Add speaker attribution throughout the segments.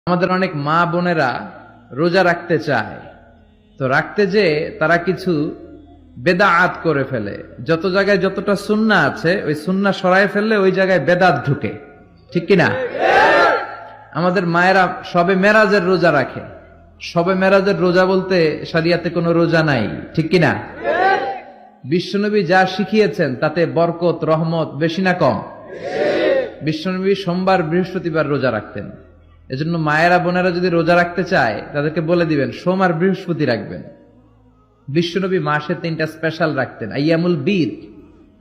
Speaker 1: আমাদের অনেক মা বোনেরা রোজা রাখতে চায়, তো রাখতে যে তারা কিছু বেদাআত করে ফেলে। যত জায়গায় যতটা সুন্নাহ আছে ওই সুন্নাহ সরায় ফেললে ওই জায়গায় বেদাত ঢুকে, ঠিক কিনা? আমাদের মায়েরা শবে মেরাজের রোজা রাখে। শবে মেরাজের রোজা বলতে শরিয়াতে কোনো রোজা নাই, ঠিক কিনা? বিশ্বনবী যা শিখিয়েছেন তাতে বরকত রহমত বেশি না কম? বিশ্বনবী সোমবার বৃহস্পতিবার রোজা রাখতেন। এজন্য মায়েরা বোনেরা যদি রোজা রাখতে চায় তাদেরকে বলে দিবেন সোম আর বৃহস্পতি রাখবেন। বিশ্বনবী মাসে 3টা স্পেশাল রাখতেন, আইয়ামুল বীর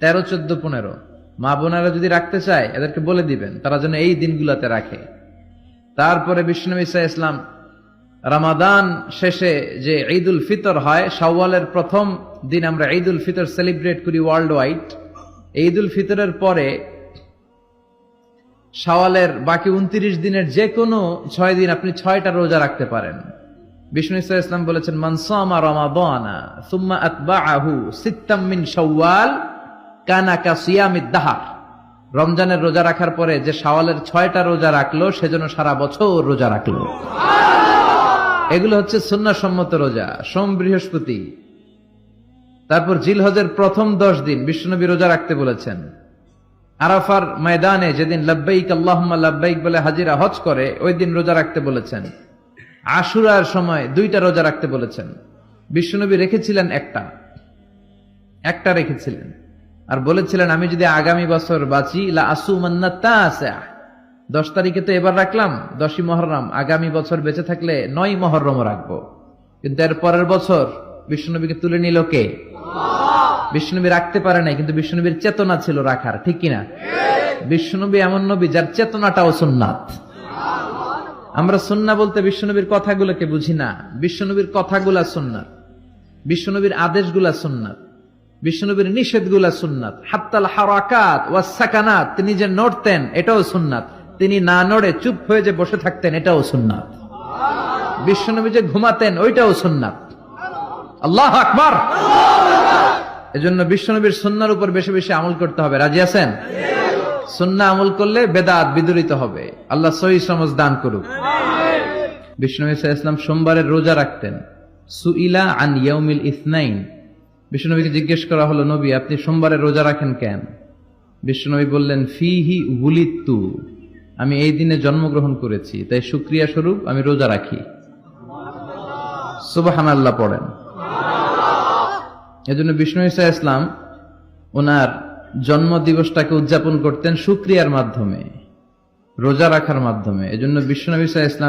Speaker 1: 13, 14, 15। মা বোনেরা যদি রাখতে চায় এদেরকে বলে দিবেন তারা যেন এই দিনগুলোতে রাখে। তারপরে বিশ্বনবী সাল্লাল্লাহু আলাইহি ওয়াসাল্লাম রমাদান শেষে যে ঈদুল ফিতর হয়, শাওয়ালের প্রথম দিন আমরা ঈদুল ফিতর সেলিব্রেট করি ওয়ার্ল্ড ওয়াইড। ঈদুল ফিতরের পরে শাওয়ালের বাকি 29 দিনের যে কোনো 6 দিন আপনি 6টা রোজা রাখতে পারেন। বিষ্ণু সাল্লাল্লাহু আলাইহি ওয়াসাল্লাম বলেছেন, মান সামা রমাদানা সুম্মা আতবাআহু সিত্তাম মিন শাওয়াল কানা কাসিয়ামিদ দাহর। রমজানের রোজা রাখার পরে যে শাওয়ালের 6টা রোজা রাখলো সেজন্য সারা বছর রোজা রাখলো। এগুলো হচ্ছে সুন্নাহসম্মত রোজা, সোম বৃহস্পতি। তারপর জিলহজের প্রথম 10 দিন বিশ্বনবী রোজা রাখতে বলেছেন। আরাফার ময়দানে যেদিন লাব্বাইক আল্লাহুম্মা লাব্বাইক বলে হাজিরা হজ করে ওই দিন রোজা রাখতে বলেছেন। আশুরার সময় 2টা রোজা রাখতে বলেছেন। বিশ্বনবী রেখেছিলেন একটা রেখেছিলেন আর বলেছিলেন, আমি যদি আগামী বছর বাঁচি লা আসুমান্না তাসা। 10 তারিখে তো এবার রাখলাম 10ই মুহররম, আগামী বছর বেঁচে থাকলে 9ই মুহররমও রাখবো। কিন্তু এর পরের বছর বিশ্বনবীকে তুলে নিল কে? বিশ্বনবী রাখতে পারে নাই, কিন্তু বিশ্বনবীর চেতনা ছিল রাখার, ঠিক কিনা? বিশ্বনবী এমন নবী যার চেতনাটাও সুন্নাত। আমরা সুন্নাহ বলতে বিশ্বনবীর কথাগুলোকে বুঝি না। বিশ্বনবীর কথাগুলা সুন্নাত, বিশ্বনবীর আদেশগুলা সুন্নাত, বিশ্বনবীর নিষেধগুলা সুন্নাত। হাত্তাল হারাকাত ওয়াস সাকানাত, তিনি যে নড়তেন এটাও সুন্নাত। তিনি না নড়ে চুপ হয়ে যে বসে থাকতেন এটাও সুন্নাত। বিশ্বনবী যে ঘুমাতেন ওইটাও সুন্নাত। আল্লাহু আকবার। এজন্য বিশ্বনবীর সুন্নাহর উপর বেশি বেশি আমল করতে হবে। রাজি আছেন? সুন্নাহ আমল করলে বেদাত বিদূরিত হবে। আল্লাহ সহিহ সমঝ দান করুক। বিশ্বনবী সাল্লাল্লাহু আলাইহি ওয়াসাল্লাম সোমবারের রোজা রাখতেন। সুইলা আন ইয়াউমিল ইসনাইন, বিশ্বনবীকে জিজ্ঞেস করা হলো, নবী আপনি সোমবারের রোজা রাখেন কেন? বিশ্বনবী বললেন, ফিহি উলিদতু, আমি এই দিনে জন্মগ্রহণ করেছি তাই শুকরিয়া স্বরূপ আমি রোজা রাখি। সুবহানাল্লাহ পড়েন। এজন্য বিষ্ণু ঈসা ইসলাম ওনার জন্ম দিবসটাকে উদযাপন করতেন শুকরিয়ার মাধ্যমে, রোজা রাখার মাধ্যমে। এজন্য বিষ্ণু ঈসা ইসলাম